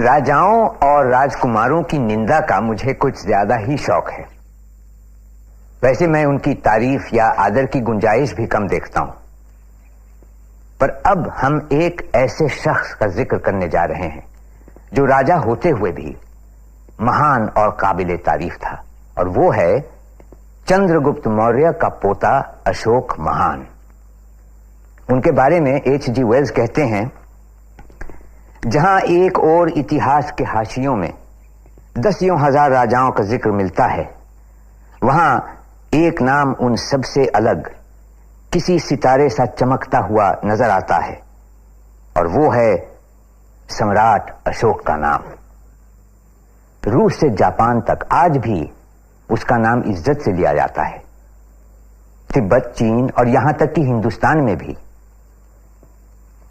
राजाओं और राजकुमारों की निंदा का मुझे कुछ ज्यादा ही शौक है। वैसे मैं उनकी तारीफ या आदर की गुंजाइश भी कम देखता हूं, पर अब हम एक ऐसे शख्स का जिक्र करने जा रहे हैं जो राजा होते हुए भी महान और काबिले तारीफ था, और वो है चंद्रगुप्त मौर्य का पोता अशोक महान। उनके बारे में H.G. वेल्स कहते हैं, जहां एक और इतिहास के हाशियों में दसियों हजार राजाओं का जिक्र मिलता है, वहां एक नाम उन सबसे अलग किसी सितारे सा चमकता हुआ नजर आता है, और वो है सम्राट अशोक का नाम। रूस से जापान तक आज भी उसका नाम इज्जत से लिया जाता है। तिब्बत, चीन और यहां तक कि हिंदुस्तान में भी।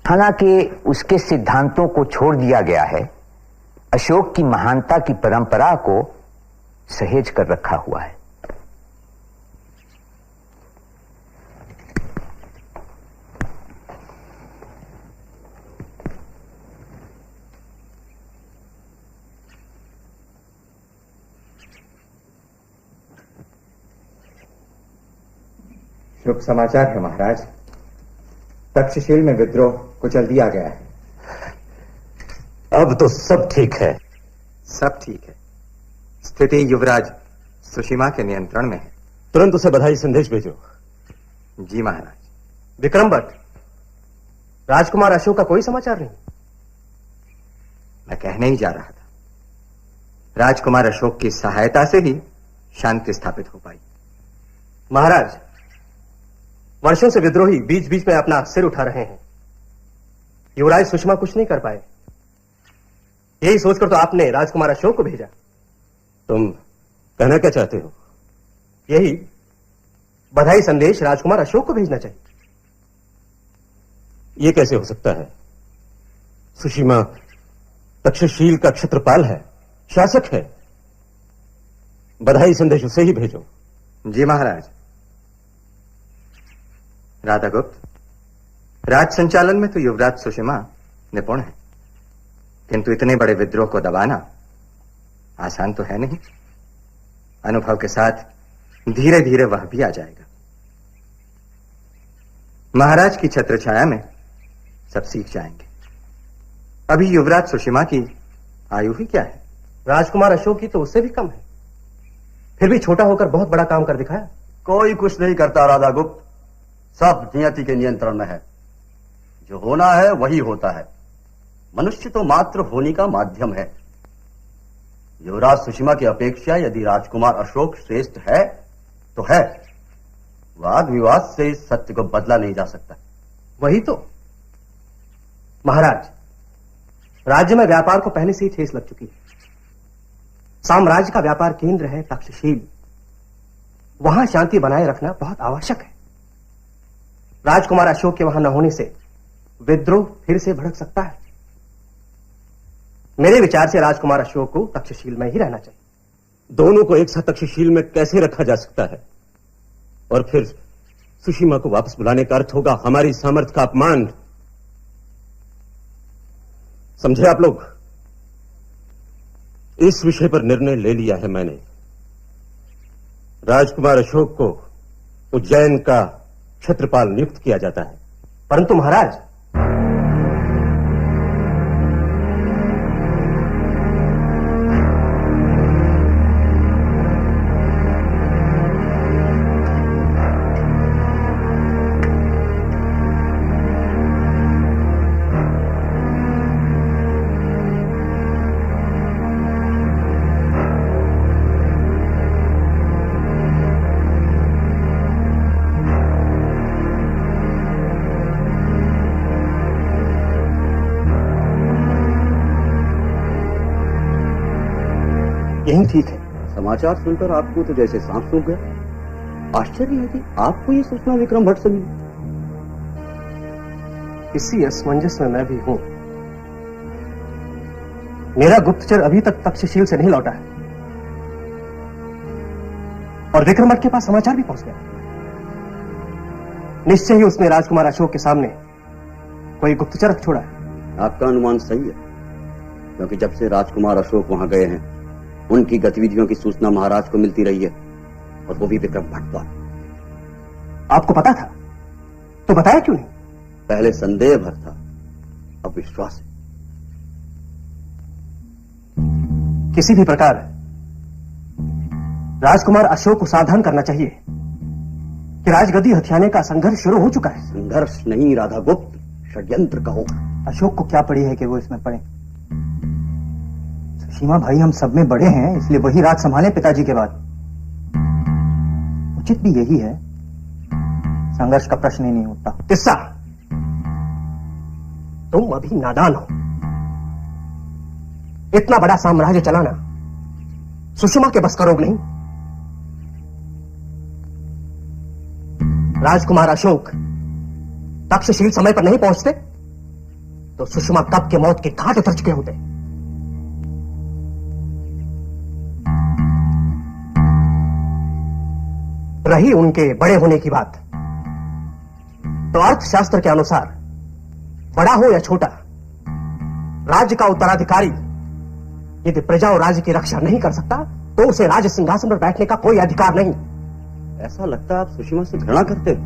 हालांकि उसके सिद्धांतों को छोड़ दिया गया है, अशोक की महानता की परंपरा को सहेज कर रखा हुआ है। शुभ समाचार है महाराज। तक्षशिल में विद्रोह कुचल दिया गया है। अब तो सब ठीक है। सब ठीक है। स्थिति युवराज सुषिमा के नियंत्रण में है। तुरंत उसे बधाई संदेश भेजो। जी महाराज। विक्रम भट्ट, राजकुमार अशोक का कोई समाचार नहीं? मैं कहने ही जा रहा था, राजकुमार अशोक की सहायता से ही शांति स्थापित हो पाई। महाराज, वर्षों से विद्रोही बीच बीच में अपना सिर उठा रहे हैं। युवराज सुषमा कुछ नहीं कर पाए। यही सोचकर तो आपने राजकुमार अशोक को भेजा। तुम कहना क्या चाहते हो? यही बधाई संदेश राजकुमार अशोक को भेजना चाहिए। यह कैसे हो सकता है? सुषिमा तक्षशिल का क्षत्रपाल है, शासक है। बधाई संदेश उसे ही भेजो। जी महाराज। राधागुप्त, राज संचालन में तो युवराज सुषिमा निपुण है, किंतु इतने बड़े विद्रोह को दबाना आसान तो है नहीं। अनुभव के साथ धीरे धीरे वह भी आ जाएगा। महाराज की छत्र छाया में सब सीख जाएंगे। अभी युवराज सुषिमा की आयु ही क्या है? राजकुमार अशोक की तो उससे भी कम है, फिर भी छोटा होकर बहुत बड़ा काम कर दिखाया। कोई कुछ नहीं करता राधागुप्त, सब नियति के नियंत्रण में है। जो होना है वही होता है। मनुष्य तो मात्र होने का माध्यम है। युवराज सुषिमा की अपेक्षा यदि राजकुमार अशोक श्रेष्ठ है तो है। वाद विवाद से इस सत्य को बदला नहीं जा सकता। वही तो महाराज, राज्य में व्यापार को पहले से ही ठेस लग चुकी है। साम्राज्य का व्यापार केंद्र है तक्षशिल। वहां शांति बनाए रखना बहुत आवश्यक है। राजकुमार अशोक के वहां न होने से विद्रोह फिर से भड़क सकता है। मेरे विचार से राजकुमार अशोक को तक्षशिल में ही रहना चाहिए। दोनों को एक साथ तक्षशिल में कैसे रखा जा सकता है? और फिर सुषिमा को वापस बुलाने का अर्थ होगा हमारी सामर्थ्य का अपमान। समझे आप लोग? इस विषय पर निर्णय ले लिया है मैंने। राजकुमार अशोक को उज्जैन का क्षत्रपाल नियुक्त किया जाता है। परंतु महाराज, यही ठीक है। समाचार सुनकर आपको तो जैसे सांप सूख गया। आश्चर्य है कि आपको ये सूचना विक्रम भट्ट से मिली। इसी असमंजस में मैं भी हूं। मेरा गुप्तचर अभी तक तक्षशिल से नहीं लौटा है, और विक्रम भट्ट के पास समाचार भी पहुंच गया। निश्चय ही उसने राजकुमार अशोक के सामने कोई गुप्तचर रख छोड़ा है। आपका अनुमान सही है। क्योंकि जब से राजकुमार अशोक वहां गए हैं उनकी गतिविधियों की सूचना महाराज को मिलती रही है, और वो भी विक्रम भट्ट द्वारा। आपको पता था तो बताया क्यों नहीं? पहले संदेह भर था, अब विश्वास है। किसी भी प्रकार राजकुमार अशोक को सावधान करना चाहिए कि राजगद्दी हथियाने का संघर्ष शुरू हो चुका है। संघर्ष नहीं राधा गुप्त, षड्यंत्र कहो। अशोक को क्या पड़ी है कि वो इसमें पड़े? सुशीमा भाई हम सब में बड़े हैं, इसलिए वही राज संभाले पिताजी के बाद। उचित भी यही है, संघर्ष का प्रश्न ही नहीं उठता। किस्सा, तुम अभी नादान हो। इतना बड़ा साम्राज्य चलाना सुषमा के बस का रोग नहीं। राजकुमार अशोक तक्षशिला समय पर नहीं पहुंचते तो सुषमा कब के मौत के घाट उतर चुके होते। रही उनके बड़े होने की बात, तो अर्थशास्त्र के अनुसार बड़ा हो या छोटा, राज्य का उत्तराधिकारी यदि प्रजा और राज्य की रक्षा नहीं कर सकता तो उसे राज सिंहासन पर बैठने का कोई अधिकार नहीं। ऐसा लगता है आप सुषमा से घृणा करते हो।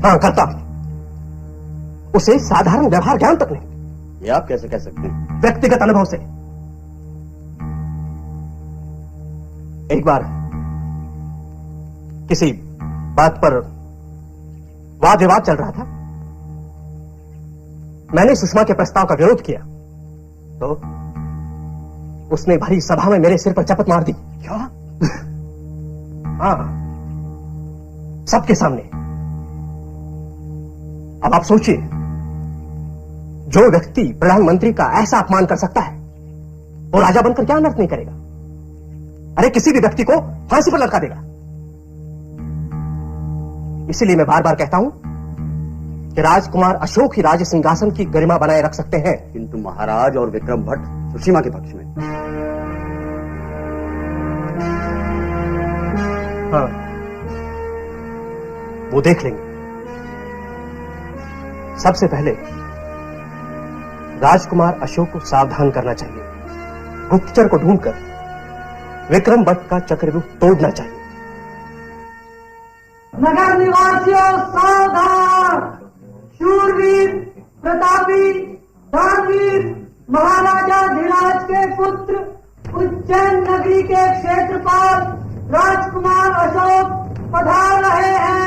हाँ करता। उसे साधारण व्यवहार ज्ञान तक नहीं। ये आप कैसे कह सकते हैं? व्यक्तिगत अनुभव से। एक बार किसी बात पर वाद विवाद चल रहा था, मैंने सुषमा के प्रस्ताव का विरोध किया तो उसने भरी सभा में मेरे सिर पर चपत मार दी। क्या? हाँ, सबके सामने। अब आप सोचिए, जो व्यक्ति प्रधानमंत्री का ऐसा अपमान कर सकता है वो राजा बनकर क्या अनर्थ नहीं करेगा? अरे किसी भी व्यक्ति को फांसी पर लटका देगा। इसीलिए मैं बार बार कहता हूं कि राजकुमार अशोक ही राज सिंहासन की गरिमा बनाए रख सकते हैं। किंतु महाराज और विक्रम भट्ट सुषमा के पक्ष में। हाँ, वो देख लेंगे। सबसे पहले राजकुमार अशोक को सावधान करना चाहिए। गुप्तचर को ढूंढकर विक्रम भट्ट का चक्रव्यूह तोड़ना चाहिए। नगर निवासियों सावधान! शूरवीर, प्रतापी, दानवीर महाराजा धीराज के पुत्र, उज्जैन नगरी के क्षेत्रपाल राजकुमार अशोक पधार रहे हैं।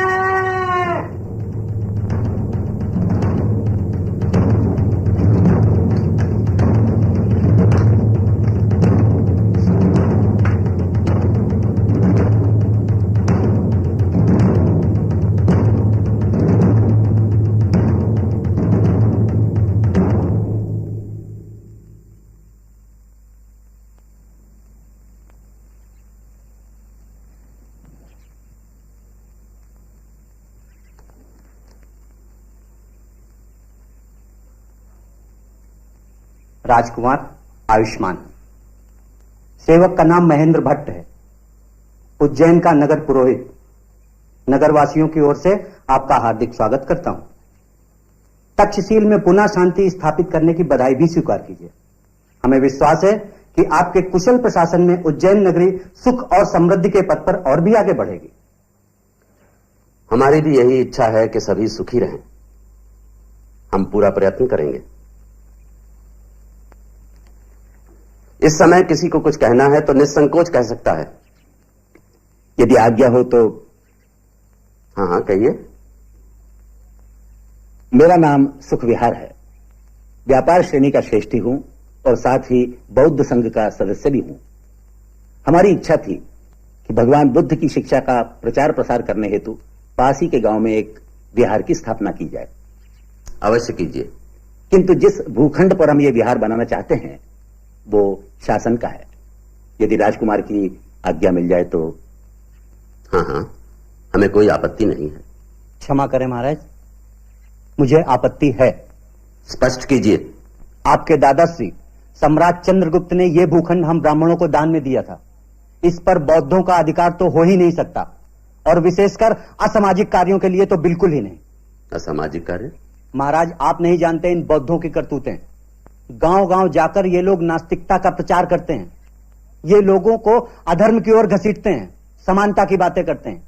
राजकुमार आयुष्मान। सेवक का नाम महेंद्र भट्ट है, उज्जैन का नगर पुरोहित। नगरवासियों की ओर से आपका हार्दिक स्वागत करता हूं। तक्षशिला में पुनः शांति स्थापित करने की बधाई भी स्वीकार कीजिए। हमें विश्वास है कि आपके कुशल प्रशासन में उज्जैन नगरी सुख और समृद्धि के पथ पर और भी आगे बढ़ेगी। हमारी भी यही इच्छा है कि सभी सुखी रहें। हम पूरा प्रयत्न करेंगे। इस समय किसी को कुछ कहना है तो निसंकोच कह सकता है। यदि आज्ञा हो तो। हाँ हाँ कहिए। मेरा नाम सुखविहार है, व्यापार श्रेणी का श्रेष्ठी हूं और साथ ही बौद्ध संघ का सदस्य भी हूं। हमारी इच्छा थी कि भगवान बुद्ध की शिक्षा का प्रचार प्रसार करने हेतु पास ही के गांव में एक विहार की स्थापना की जाए। अवश्य कीजिए। किंतु जिस भूखंड पर हम ये विहार बनाना चाहते हैं वो शासन का है। यदि राजकुमार की आज्ञा मिल जाए तो। हाँ हाँ, हमें कोई आपत्ति नहीं है। क्षमा करें महाराज, मुझे आपत्ति है। स्पष्ट कीजिए। आपके दादाश्री सम्राट चंद्रगुप्त ने यह भूखंड हम ब्राह्मणों को दान में दिया था। इस पर बौद्धों का अधिकार तो हो ही नहीं सकता, और विशेषकर असामाजिक कार्यों के लिए तो बिल्कुल ही नहीं। असामाजिक कार्य? महाराज, आप नहीं जानते इन बौद्धों की करतूतें। गांव गांव जाकर ये लोग नास्तिकता का प्रचार करते हैं। ये लोगों को अधर्म की ओर घसीटते हैं, समानता की बातें करते हैं।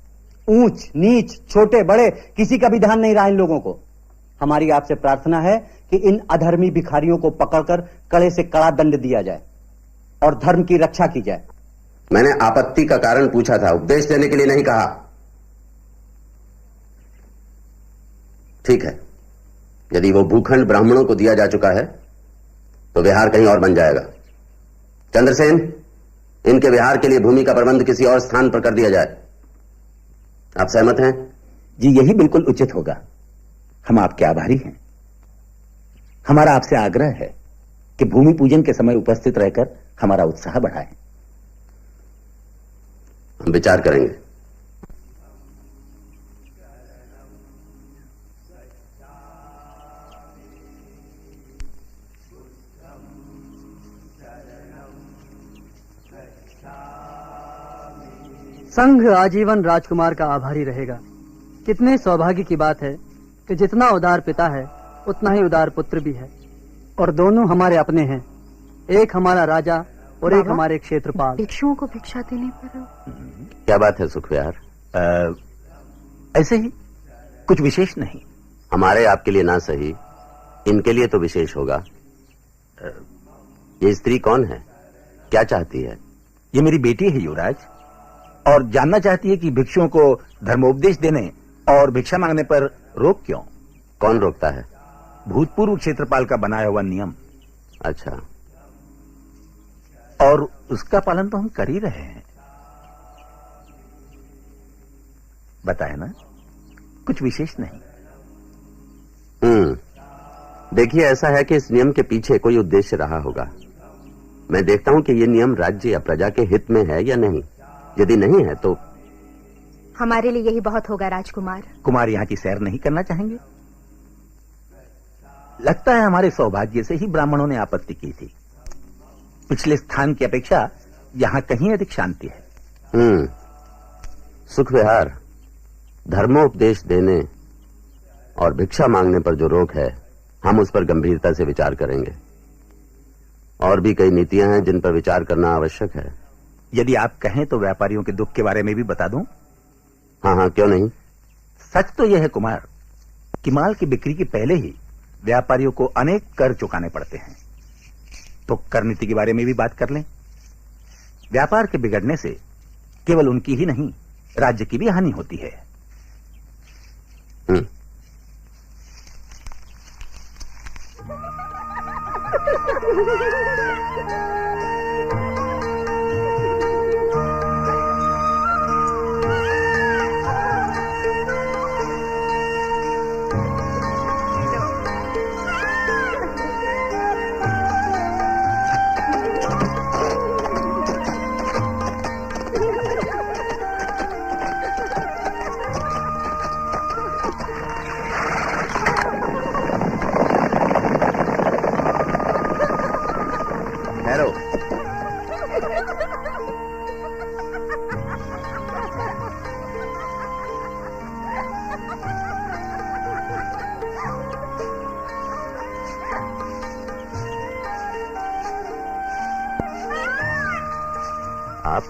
ऊंच नीच, छोटे बड़े, किसी का भी ध्यान नहीं रहा इन लोगों को। हमारी आपसे प्रार्थना है कि इन अधर्मी भिखारियों को पकड़कर कड़े से कड़ा दंड दिया जाए और धर्म की रक्षा की जाए। मैंने आपत्ति का कारण पूछा था, उपदेश देने के लिए नहीं कहा। ठीक है, यदि वो भूखंड ब्राह्मणों को दिया जा चुका है तो विहार कहीं और बन जाएगा। चंद्रसेन, इनके विहार के लिए भूमि का प्रबंध किसी और स्थान पर कर दिया जाए। आप सहमत हैं? जी, यही बिल्कुल उचित होगा। हम आपके आभारी हैं। हमारा आपसे आग्रह है कि भूमि पूजन के समय उपस्थित रहकर हमारा उत्साह बढ़ाएं। हम विचार करेंगे। संघ आजीवन राजकुमार का आभारी रहेगा। कितने सौभाग्य की बात है कि जितना उदार पिता है उतना ही उदार पुत्र भी है, और दोनों हमारे अपने हैं। एक हमारा राजा और एक हमारे क्षेत्रपाल। भिक्षुओं को भिक्षा देने पर क्या बात है सुखविहार? ऐसे ही, कुछ विशेष नहीं। हमारे आपके लिए ना सही, इनके लिए तो विशेष होगा। ये स्त्री कौन है, क्या चाहती है? ये मेरी बेटी है युवराज, और जानना चाहती है कि भिक्षुओं को धर्मोपदेश देने और भिक्षा मांगने पर रोक क्यों। कौन रोकता है? भूतपूर्व क्षेत्रपाल का बनाया हुआ नियम। अच्छा, और उसका पालन तो हम कर ही रहे हैं। बताए ना, कुछ विशेष नहीं। देखिए, ऐसा है कि इस नियम के पीछे कोई उद्देश्य रहा होगा। मैं देखता हूं कि ये नियम राज्य या प्रजा के हित में है या नहीं। यदि नहीं है तो हमारे लिए यही बहुत होगा राजकुमार। कुमार यहाँ की सैर नहीं करना चाहेंगे? लगता है हमारे सौभाग्य से ही ब्राह्मणों ने आपत्ति की थी। पिछले स्थान की अपेक्षा यहाँ कहीं अधिक शांति है। सुखविहार, धर्मोपदेश देने और भिक्षा मांगने पर जो रोक है, हम उस पर गंभीरता से विचार करेंगे। और भी कई नीतियां हैं जिन पर विचार करना आवश्यक है। यदि आप कहें तो व्यापारियों के दुख के बारे में भी बता दूं? हाँ, क्यों नहीं। सच तो यह है कुमार कि माल की बिक्री के पहले ही व्यापारियों को अनेक कर चुकाने पड़ते हैं। तो कर नीति के बारे में भी बात कर लें। व्यापार के बिगड़ने से केवल उनकी ही नहीं, राज्य की भी हानि होती है। आप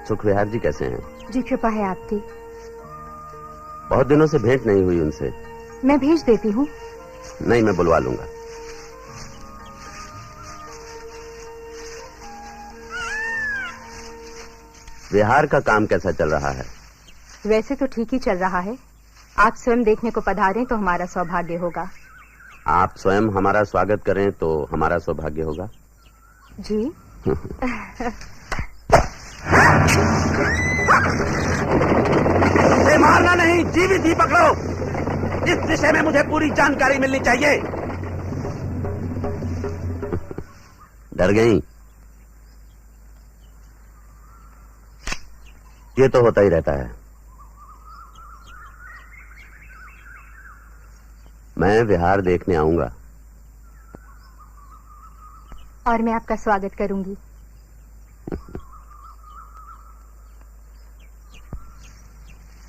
सुखविहार जी कैसे हैं? जी कृपा है आपकी। बहुत दिनों से भेंट नहीं हुई उनसे। मैं भेज देती हूँ। नहीं, मैं बुलवा लूंगा। विहार का काम कैसा चल रहा है? वैसे तो ठीक ही चल रहा है। आप स्वयं देखने को पधारें तो हमारा सौभाग्य होगा। आप स्वयं हमारा स्वागत करें तो हमारा सौभाग्य होगा। जी। मारना नहीं, जीवित ही पकड़ो। इस विषय में मुझे पूरी जानकारी मिलनी चाहिए। डर गई? ये तो होता ही रहता है। मैं विहार देखने आऊंगा। और मैं आपका स्वागत करूंगी।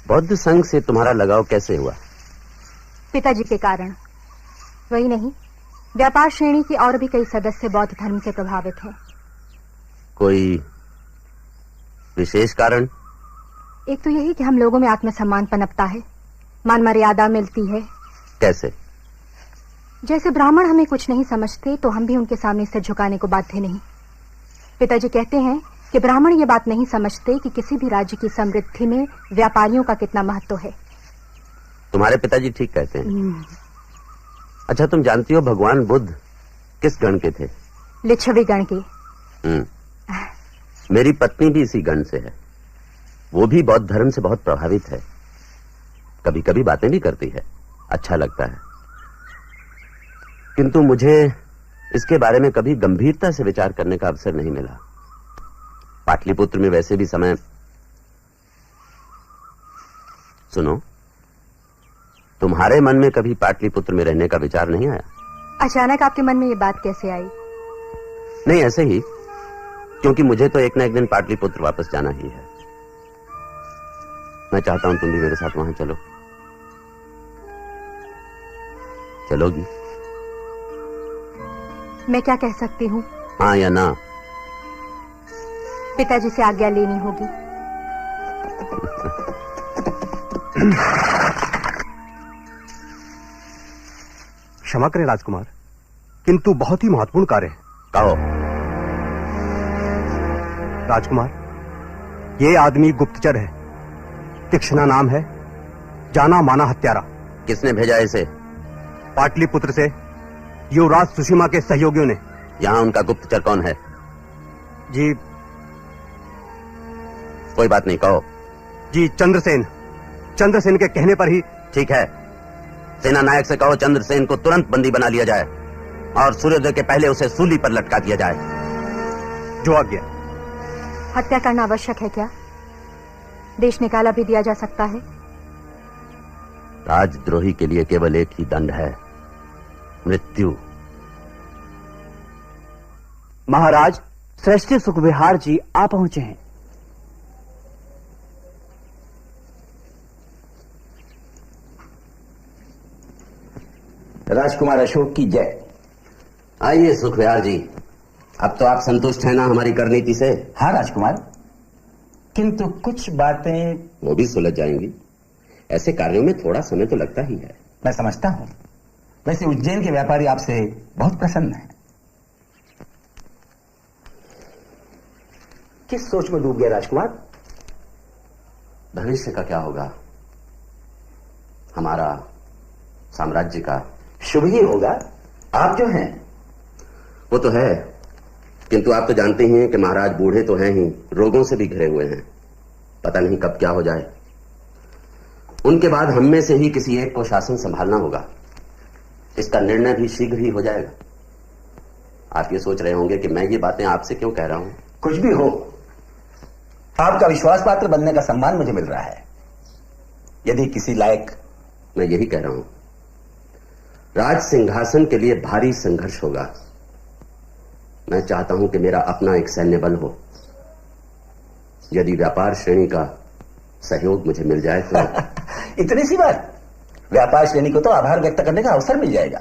बौद्ध संघ से तुम्हारा लगाव कैसे हुआ? पिताजी के कारण। वही नहीं, व्यापार श्रेणी के और भी कई सदस्य बौद्ध धर्म से प्रभावित हैं। कोई विशेष कारण? एक तो यही कि हम लोगों में आत्मसम्मान पनपता है, मान मर्यादा मिलती है। कैसे? जैसे ब्राह्मण हमें कुछ नहीं समझते तो हम भी उनके सामने सिर झुकाने को बाध्य नहीं। पिताजी कहते हैं कि ब्राह्मण ये बात नहीं समझते कि किसी भी राज्य की समृद्धि में व्यापारियों का कितना महत्व है। तुम्हारे पिताजी ठीक कहते हैं। अच्छा, तुम जानती हो भगवान बुद्ध किस गण के थे? लिच्छवी गण के। मेरी पत्नी भी इसी गण से है। वो भी बौद्ध धर्म से बहुत प्रभावित है। कभी कभी बातें भी करती है, अच्छा लगता है। किंतु मुझे इसके बारे में कभी गंभीरता से विचार करने का अवसर नहीं मिला। पाटलिपुत्र में वैसे भी समय। सुनो, तुम्हारे मन में कभी पाटलिपुत्र में रहने का विचार नहीं आया? अचानक आपके मन में ये बात कैसे आई? नहीं, ऐसे ही, क्योंकि मुझे तो एक न एक दिन पाटलिपुत्र वापस जाना ही है। मैं चाहता हूं तुम भी मेरे साथ वहां चलो। चलोगी? मैं क्या कह सकती हूँ? हाँ या ना? पिताजी से आज्ञा लेनी होगी। क्षमा करें राजकुमार, किंतु बहुत ही महत्वपूर्ण कार्य है। कहो। राजकुमार, ये आदमी गुप्तचर है, तीक्ष्णा नाम है, जाना माना हत्यारा। किसने भेजा इसे? पाटलिपुत्र से युवराज सुषिमा के सहयोगियों ने। यहां उनका गुप्तचर कौन है? जी कोई बात नहीं, कहो। जी चंद्रसेन। चंद्रसेन के कहने पर ही। ठीक है, सेना नायक से कहो चंद्रसेन को तुरंत बंदी बना लिया जाए और सूर्योदय के पहले उसे सूली पर लटका दिया जाए। जो आज्ञा। हत्या करना आवश्यक है क्या? देश निकाला भी दिया जा सकता है। राजद्रोही के लिए केवल एक ही दंड है, मृत्यु। महाराज, श्रेष्ठ सुखविहार जी आ पहुंचे हैं। राजकुमार अशोक की जय। आइए सुखविहार जी, अब तो आप संतुष्ट हैं ना हमारी करनीति से? हाँ राजकुमार, किंतु कुछ बातें। वो भी सुलझ जाएंगी। ऐसे कार्यों में थोड़ा समय तो लगता ही है। मैं समझता हूं। वैसे उज्जैन के व्यापारी आपसे बहुत प्रसन्न हैं। किस सोच में डूब गए राजकुमार? भविष्य का क्या होगा, हमारा साम्राज्य का? शुभ ही होगा। आप जो हैं वो तो है, किंतु आप तो जानते ही हैं कि महाराज बूढ़े तो हैं ही, रोगों से भी घिरे हुए हैं। पता नहीं कब क्या हो जाए। उनके बाद हम में से ही किसी एक को शासन संभालना होगा। इसका निर्णय भी शीघ्र ही हो जाएगा। आप ये सोच रहे होंगे कि मैं ये बातें आपसे क्यों कह रहा हूं। कुछ भी हो, आपका विश्वास पात्र बनने का सम्मान मुझे मिल रहा है। यदि किसी लायक। मैं यही कह रहा हूं, राज सिंहासन के लिए भारी संघर्ष होगा। मैं चाहता हूं कि मेरा अपना एक सैन्य बल हो। यदि व्यापार श्रेणी का सहयोग मुझे मिल जाए तो इतनी सी बात? व्यापार श्रेणी को तो आभार व्यक्त करने का अवसर मिल जाएगा।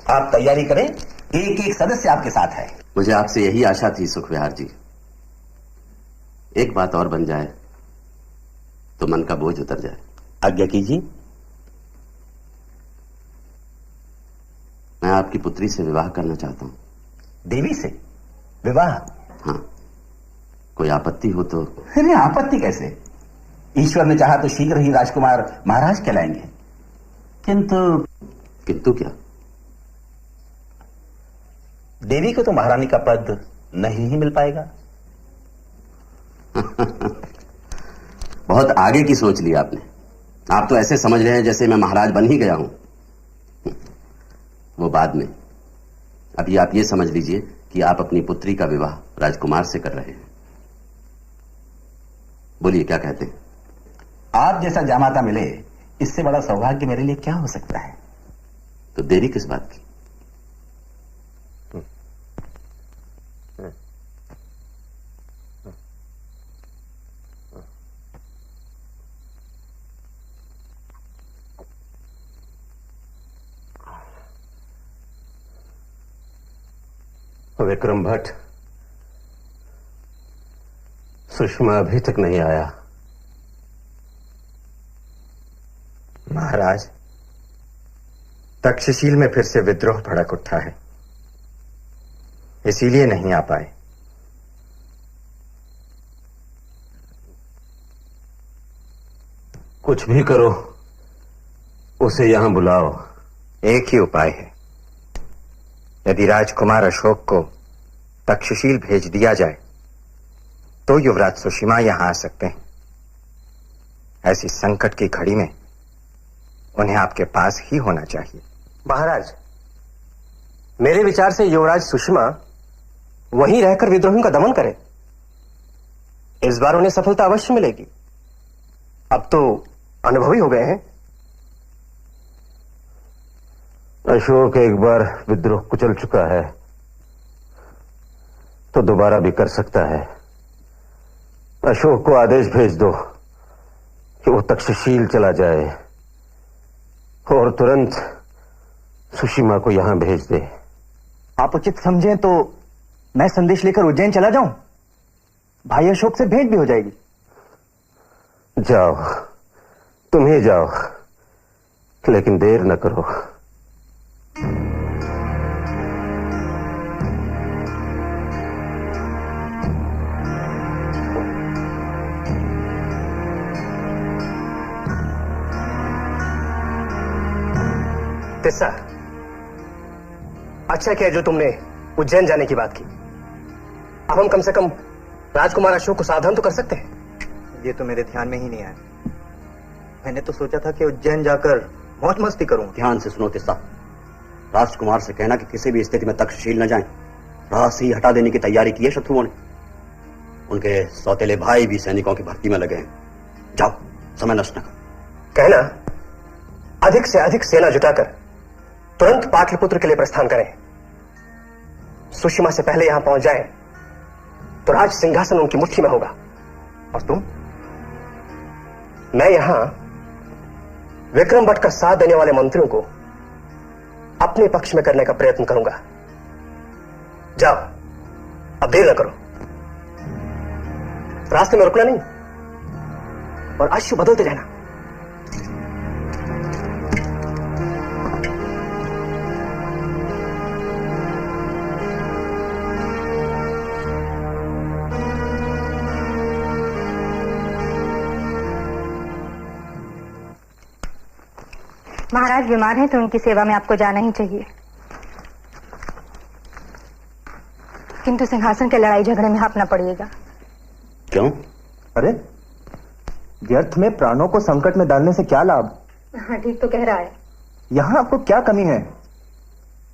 आप तैयारी करें, एक एक सदस्य आपके साथ है। मुझे आपसे यही आशा थी सुखविहार जी। एक बात और बन जाए तो मन का बोझ उतर जाए। आज्ञा कीजिए। मैं आपकी पुत्री से विवाह करना चाहता हूं। देवी से विवाह? हाँ, कोई आपत्ति हो तो? नहीं, आपत्ति कैसे। ईश्वर ने चाहा तो शीघ्र ही राजकुमार महाराज कहलाएंगे। किंतु क्या? देवी को तो महारानी का पद नहीं ही मिल पाएगा। बहुत आगे की सोच ली आपने। आप तो ऐसे समझ रहे हैं जैसे मैं महाराज बन ही गया हूं। वो बाद में। अभी आप ये समझ लीजिए कि आप अपनी पुत्री का विवाह राजकुमार से कर रहे हैं। बोलिए, क्या कहते हैं? आप जैसा जामाता मिले, इससे बड़ा सौभाग्य मेरे लिए क्या हो सकता है। तो देरी किस बात की? विक्रम भट्ट, सुषमा अभी तक नहीं आया। महाराज, तक्षशिल में फिर से विद्रोह भड़क उठा है, इसीलिए नहीं आ पाए। कुछ भी करो, उसे यहां बुलाओ। एक ही उपाय है, यदि राजकुमार अशोक को तक्षशिल भेज दिया जाए तो युवराज सुषिमा यहां आ सकते हैं। ऐसी संकट की घड़ी में उन्हें आपके पास ही होना चाहिए। महाराज, मेरे विचार से युवराज सुषमा वहीं रहकर विद्रोहियों का दमन करें। इस बार उन्हें सफलता अवश्य मिलेगी। अब तो अनुभवी हो गए हैं। अशोक एक बार विद्रोह कुचल चुका है तो दोबारा भी कर सकता है। अशोक को आदेश भेज दो कि वो तक्षशिल चला जाए और तुरंत सुषिमा को यहां भेज दे। आप उचित समझें तो मैं संदेश लेकर उज्जैन चला जाऊं, भाई अशोक से भेंट भी हो जाएगी। जाओ, तुम ही जाओ, लेकिन देर न करो। तिस्सा, अच्छा किया जो तुमने उज्जैन जाने की बात की। अब हम कम से कम राजकुमार अशोक को सावधान तो कर सकते हैं। ये तो मेरे ध्यान में ही नहीं आया। मैंने तो सोचा था कि उज्जैन जाकर मौज मस्ती करूं। ध्यान से सुनो तिस्सा, राजकुमार से कहना कि किसी भी स्थिति में तक्षशिल न जाएं। राह से ही हटा देने की तैयारी की है शत्रुओं ने। उनके सौतेले भाई भी सैनिकों की भर्ती में लगे हैं। जाओ, समय नष्ट न करो। कहना अधिक से अधिक सेना जुटाकर तुरंत पाटलिपुत्र के लिए प्रस्थान करें। सुषिमा से पहले यहां पहुंच जाए तो राज सिंहासन उनकी मुट्ठी में होगा। और तुम? मैं यहां विक्रम भट्ट का साथ देने वाले मंत्रियों को अपने पक्ष में करने का प्रयत्न करूंगा। जाओ, अब देर न करो। रास्ते में रुकना नहीं और अश्व बदलते रहना। महाराज बीमार हैं तो उनकी सेवा में आपको जाना ही चाहिए, किंतु सिंहासन के लड़ाई झगड़े में आप न पड़िएगा। क्यों? अरे, व्यर्थ में प्राणों को संकट में डालने से क्या लाभ? हाँ, ठीक तो कह रहा है। यहाँ आपको क्या कमी है?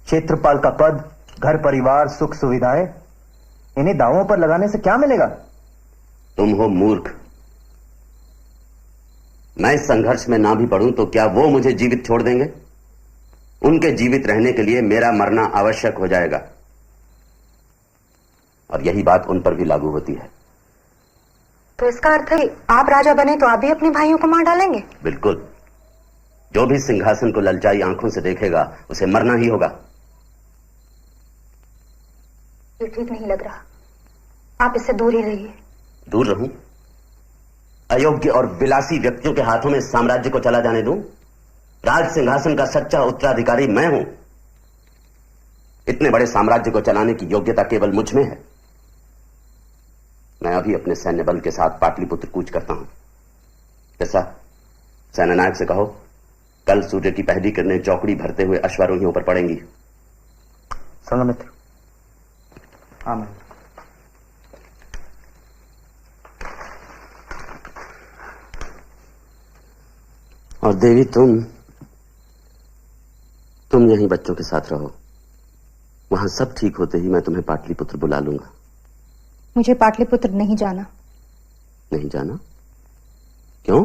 क्षेत्रपाल का पद, घर परिवार, सुख सुविधाएं, इन्हें दांवों पर लगाने से क्या मिलेगा? तुम हो मूर्ख। मैं इस संघर्ष में ना भी पड़ूं तो क्या वो मुझे जीवित छोड़ देंगे? उनके जीवित रहने के लिए मेरा मरना आवश्यक हो जाएगा, और यही बात उन पर भी लागू होती है। तो इसका अर्थ है आप राजा बने तो आप भी अपने भाइयों को मार डालेंगे? बिल्कुल। जो भी सिंहासन को ललचाई आंखों से देखेगा उसे मरना ही होगा। ये ठीक नहीं लग रहा, आप इससे दूर ही रहिए। दूर रहूं? अयोग्य और विलासी व्यक्तियों के हाथों में साम्राज्य को चला जाने दूं? राज सिंहासन का सच्चा उत्तराधिकारी मैं हूं। इतने बड़े साम्राज्य को चलाने की योग्यता केवल मुझ में है। मैं अभी अपने सैन्य बल के साथ पाटलिपुत्र कूच करता हूं। कैसा? सेनानायक से कहो कल सूर्य की पहली किरणें चौकड़ी भरते हुए अश्वारोहियों पर पड़ेंगी। संघमित्र। आमीन। और देवी तुम यहीं बच्चों के साथ रहो। वहां सब ठीक होते ही मैं तुम्हें पाटलिपुत्र बुला लूंगा। मुझे पाटलिपुत्र नहीं जाना। नहीं जाना? क्यों?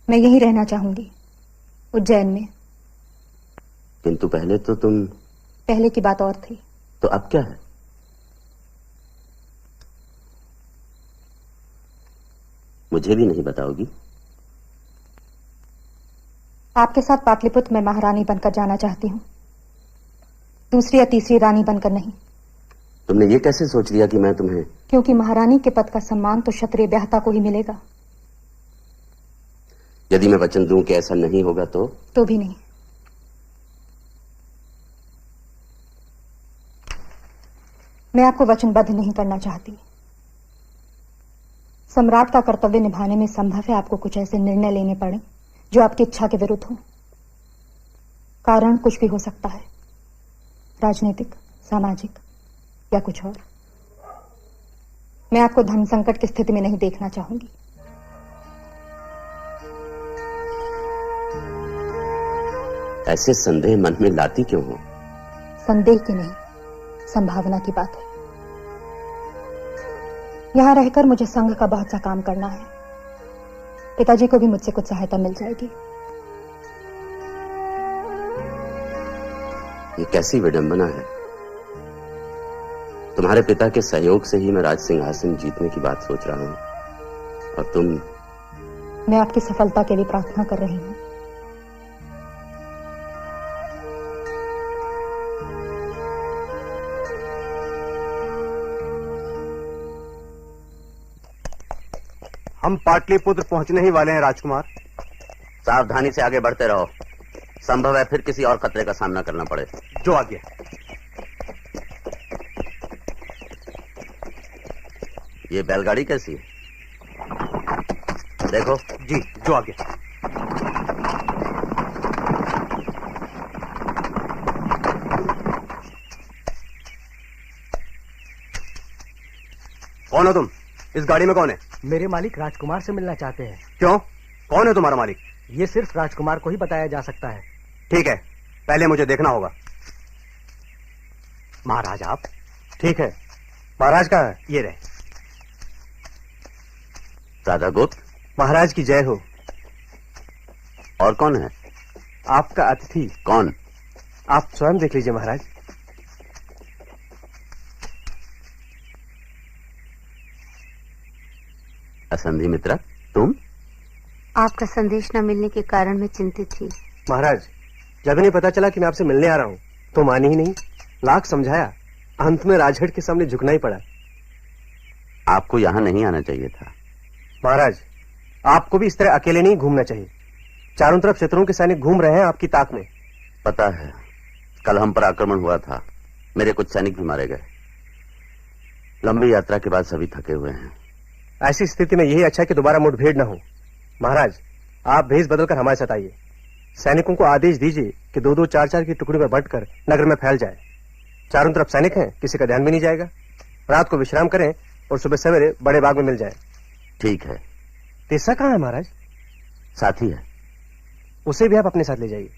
मैं यहीं रहना चाहूंगी, उज्जैन में। किंतु पहले तो तुम... पहले की बात और थी। तो अब क्या है? मुझे भी नहीं बताओगी? आपके साथ पाटलिपुत्र में महारानी बनकर जाना चाहती हूँ, दूसरी या तीसरी रानी बनकर नहीं। तुमने ये कैसे सोच लिया कि मैं तुम्हें? क्योंकि महारानी के पद का सम्मान तो क्षत्रिय ब्याहता को ही मिलेगा। यदि मैं वचन दूं कि ऐसा नहीं होगा तो भी नहीं। मैं आपको वचनबद्ध नहीं करना चाहती। सम्राट का कर्तव्य निभाने में संभव है आपको कुछ ऐसे निर्णय लेने पड़े जो आपकी इच्छा के विरुद्ध हो। कारण कुछ भी हो सकता है, राजनीतिक, सामाजिक या कुछ और। मैं आपको धन संकट की स्थिति में नहीं देखना चाहूंगी। ऐसे संदेह मन में लाती क्यों हो? संदेह की नहीं, संभावना की बात है। यहां रहकर मुझे संघ का बहुत सा काम करना है। पिताजी को भी मुझसे कुछ सहायता मिल जाएगी। ये कैसी विडंबना है। तुम्हारे पिता के सहयोग से ही मैं राज सिंहासन जीतने की बात सोच रहा हूं, और तुम? मैं आपकी सफलता के लिए प्रार्थना कर रही हूं। हम पाटलिपुत्र पहुंचने ही वाले हैं राजकुमार। सावधानी से आगे बढ़ते रहो, संभव है फिर किसी और खतरे का सामना करना पड़े। जो आगे। ये बैलगाड़ी कैसी है? देखो। जी, जो आगे। कौन हो तुम? इस गाड़ी में कौन है? मेरे मालिक राजकुमार से मिलना चाहते हैं। क्यों? कौन है तुम्हारा मालिक? ये सिर्फ राजकुमार को ही बताया जा सकता है। ठीक है, पहले मुझे देखना होगा। महाराज आप? ठीक है। महाराज कहाँ है? ये रहे। राधा गुप्त। महाराज की जय हो। और कौन है? आपका अतिथि। कौन? आप स्वयं देख लीजिए महाराज। असंधि मित्रा, तुम? आपका संदेश न मिलने के कारण मैं चिंतित थी। महाराज, जब इन्हें पता चला कि मैं आपसे मिलने आ रहा हूं तो मानी ही नहीं। लाख समझाया, अंत में राजहट के सामने झुकना ही पड़ा। आपको यहां नहीं आना चाहिए था। महाराज, आपको भी इस तरह अकेले नहीं घूमना चाहिए। चारों तरफ शत्रुओं के सैनिक घूम रहे हैं आपकी ताक में। पता है, कल हम पर आक्रमण हुआ था, मेरे कुछ सैनिक भी मारे गए। लंबी यात्रा के बाद सभी थके हुए हैं। ऐसी स्थिति में यही अच्छा कि दोबारा मुठभेड़ न हो। महाराज, आप भेष बदलकर हमारे साथ आइए। सैनिकों को आदेश दीजिए कि 2-2, 4-4 की टुकड़ी में बांटकर नगर में फैल जाए। चारों तरफ सैनिक हैं, किसी का ध्यान भी नहीं जाएगा। रात को विश्राम करें और सुबह सवेरे बड़े बाग में मिल जाए। ठीक है। तेसा कहाँ है महाराज? साथी है। उसे भी आप अपने साथ ले जाइए।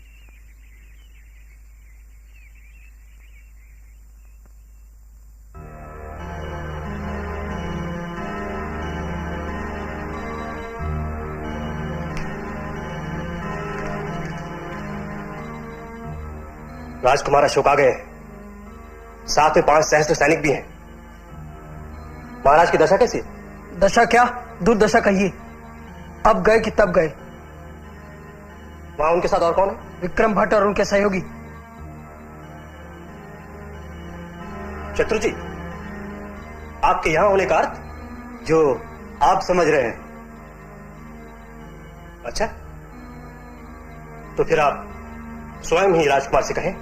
राजकुमार अशोक आ गए। साथ में 5 सहस्त्र सैनिक भी हैं। महाराज की दशा कैसी? दशा क्या, दुर्दशा कहिए। अब गए कि तब गए। वहां उनके साथ और कौन है? विक्रम भट्ट और उनके सहयोगी। शत्रु जी, आपके यहां होने का अर्थ? जो आप समझ रहे हैं। अच्छा, तो फिर आप स्वयं ही राजकुमार से कहें।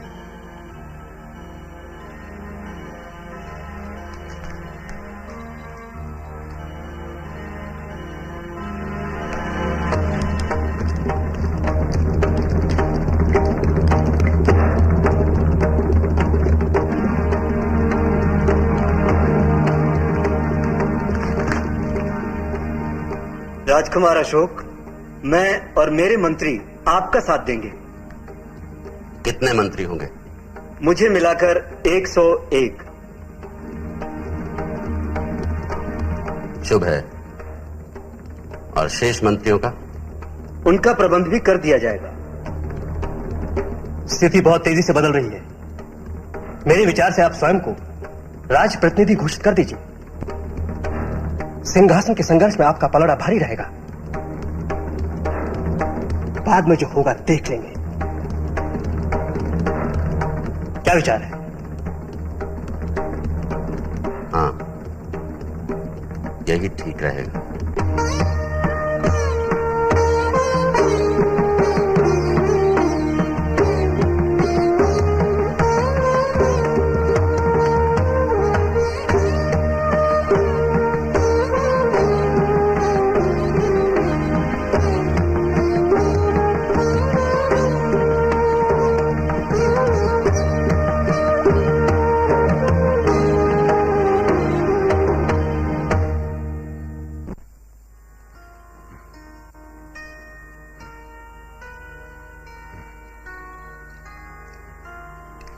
राजकुमार अशोक, मैं और मेरे मंत्री आपका साथ देंगे। कितने मंत्री होंगे? मुझे मिलाकर 101। शुभ है। और शेष मंत्रियों का? उनका प्रबंध भी कर दिया जाएगा। स्थिति बहुत तेजी से बदल रही है। मेरे विचार से आप स्वयं को राज प्रतिनिधि घोषित कर दीजिए। सिंहासन के संघर्ष में आपका पलड़ा भारी रहेगा। बाद में जो होगा देख लेंगे। क्या विचार है? यही ठीक रहेगा।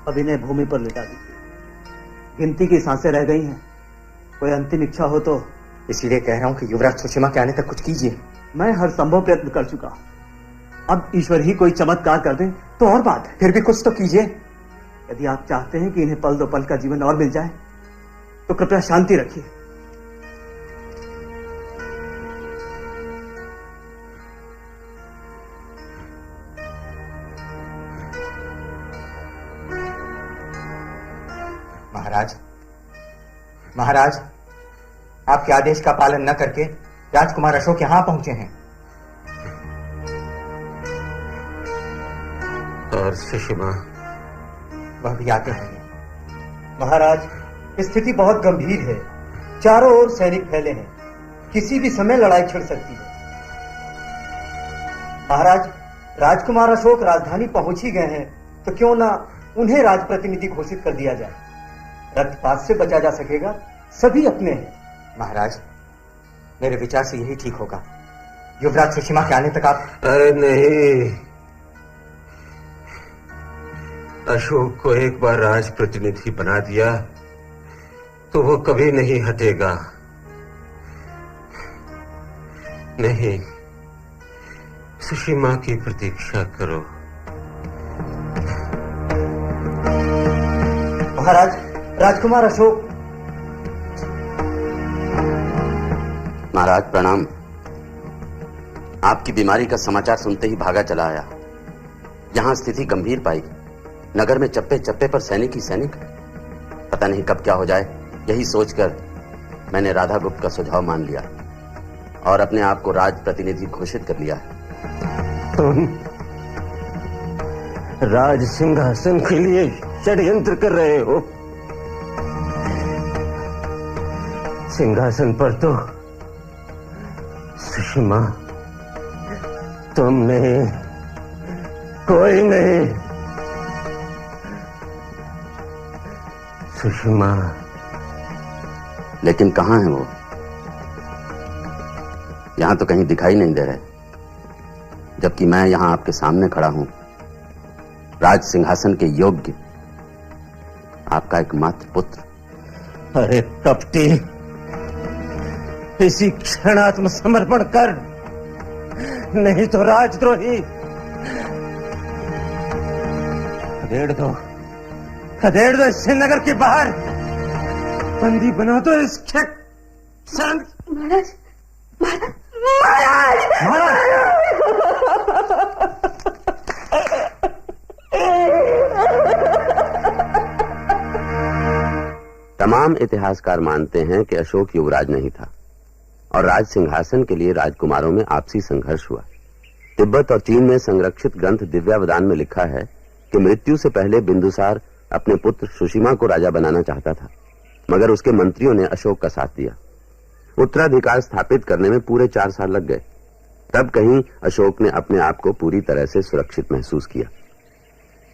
अब इन्हें भूमि पर लिटा दीजिए। गिनती की सांसें रह गई हैं। कोई अंतिम इच्छा हो तो। इसीलिए कह रहा हूं कि युवराज सुषिमा के आने तक कुछ कीजिए। मैं हर संभव प्रयत्न कर चुका। अब ईश्वर ही कोई चमत्कार कर दे तो और बात है। फिर भी कुछ तो कीजिए। यदि आप चाहते हैं कि इन्हें पल दो पल का जीवन और मिल जाए तो कृपया शांति रखिए। महाराज, महाराज, आपके आदेश का पालन न करके राजकुमार अशोक यहां पहुंचे हैं। और सुषिमा? वह भी आते हैं। महाराज, स्थिति बहुत गंभीर है। चारों ओर सैनिक फैले हैं। किसी भी समय लड़ाई छिड़ सकती है। महाराज, राजकुमार अशोक राजधानी पहुंच ही गए हैं तो क्यों ना उन्हें राजप्रतिनिधि घोषित कर दिया जाए। रक्तपात से बचा जा सकेगा। सभी अपने हैं। महाराज, मेरे विचार से यही ठीक होगा। युवराज सुषिमा के आने तक आप। अरे नहीं, अशोक को एक बार राजप्रतिनिधि बना दिया तो वो कभी नहीं हटेगा। नहीं, सुषिमा की प्रतीक्षा करो। महाराज, राजकुमार अशोक। महाराज प्रणाम। आपकी बीमारी का समाचार सुनते ही भागा चला आया। यहां स्थिति गंभीर पाई। नगर में चप्पे चप्पे पर सैनिक ही सैनिक। पता नहीं कब क्या हो जाए। यही सोचकर मैंने राधा गुप्त का सुझाव मान लिया और अपने आप को राज प्रतिनिधि घोषित कर लिया है। तुम राज सिंहासन के लिए षड्यंत्र कर रहे हो। सिंहासन पर तो सुषिमा तुम नहीं, कोई नहीं। सुषिमा। लेकिन कहां है वो? यहां तो कहीं दिखाई नहीं दे रहे, जबकि मैं यहां आपके सामने खड़ा हूं, राज सिंहासन के योग्य, आपका एकमात्र पुत्र। अरे कपटी, इसी क्षण आत्मसमर्पण कर, नहीं तो राजद्रोही। खदेड़ दो इससे नगर के बाहर। बंदी बना दो इसके। महाराज, महाराज, तमाम इतिहासकार मानते हैं कि अशोक युवराज नहीं था और राज सिंहासन के लिए राजकुमारों में आपसी संघर्ष हुआ। तिब्बत और चीन में संरक्षित ग्रंथ दिव्यावदान में लिखा है कि मृत्यु से पहले बिंदुसार अपने पुत्र सुषिमा को राजा बनाना चाहता था, मगर उसके मंत्रियों ने अशोक का साथ दिया। उत्तराधिकार स्थापित करने में पूरे 4 साल लग गए। तब कहीं अशोक ने अपने आप को पूरी तरह से सुरक्षित महसूस किया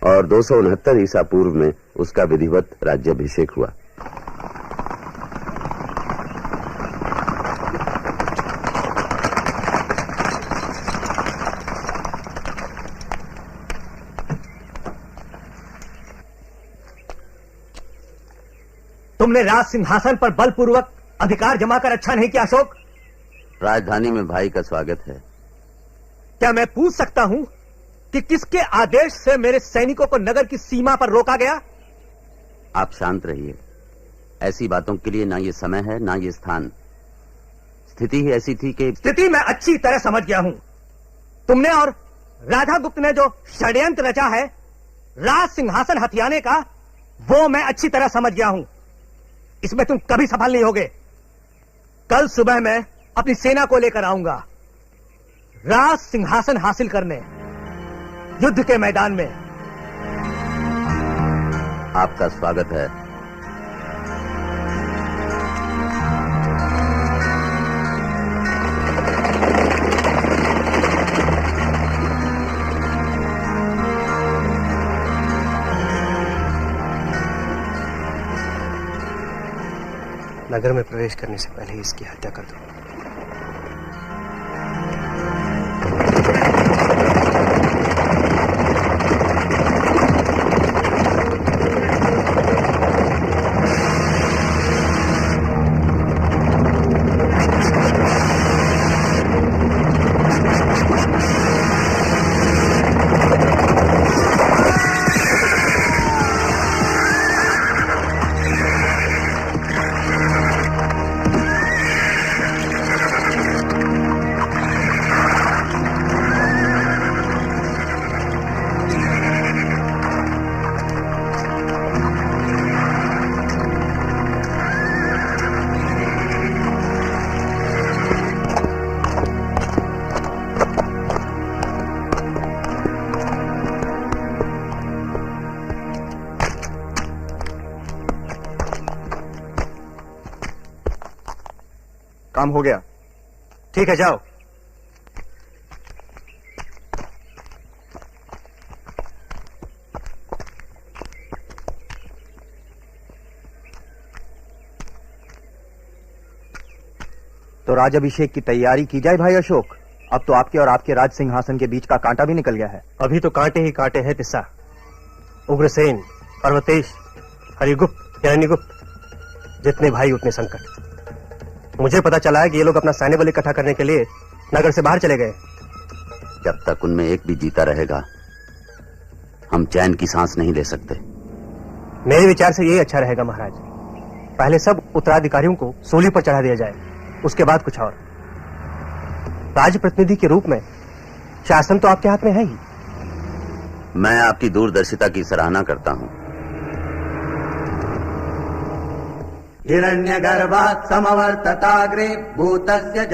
और 269 ईसा पूर्व में उसका विधिवत राज्याभिषेक हुआ। तुमने राज सिंहासन पर बलपूर्वक अधिकार जमा कर अच्छा नहीं किया अशोक। राजधानी में भाई का स्वागत है। क्या मैं पूछ सकता हूं कि किसके आदेश से मेरे सैनिकों को नगर की सीमा पर रोका गया? आप शांत रहिए। ऐसी बातों के लिए ना ये समय है ना ये स्थान। स्थिति ही ऐसी थी कि स्थिति मैं अच्छी तरह समझ गया हूं। तुमने और राधा गुप्त ने जो षड्यंत्र रचा है राज सिंहासन हथियाने का, वो मैं अच्छी तरह समझ गया हूं। इसमें तुम कभी सफल नहीं होगे। कल सुबह मैं अपनी सेना को लेकर आऊंगा राज सिंहासन हासिल करने युद्ध के मैदान में। आपका स्वागत है। नगर में प्रवेश करने से पहले ही इसकी हत्या कर दो। काम हो गया। ठीक है, जाओ। तो राज अभिषेक की तैयारी की जाए भाई अशोक। अब तो आपके और आपके राज सिंहासन के बीच का कांटा भी निकल गया है। अभी तो कांटे ही कांटे हैं तिस्सा। उग्रसेन, पर्वतेश, हरिगुप्त, हिरण्यगुप्त, जितने भाई उतने संकट। मुझे पता चला है कि ये लोग अपना सैन्य बल इकट्ठा करने के लिए नगर से बाहर चले गए। जब तक उनमें एक भी जीता रहेगा हम चैन की सांस नहीं ले सकते। मेरे विचार से यही अच्छा रहेगा महाराज। पहले सब उत्तराधिकारियों को सूली पर चढ़ा दिया जाए, उसके बाद कुछ और। राजप्रतिनिधि के रूप में शासन तो आपके हाथ में है ही। मैं आपकी दूरदर्शिता की सराहना करता हूं। हिरण्यगर्भात् समवर्तताग्रे भूतस्य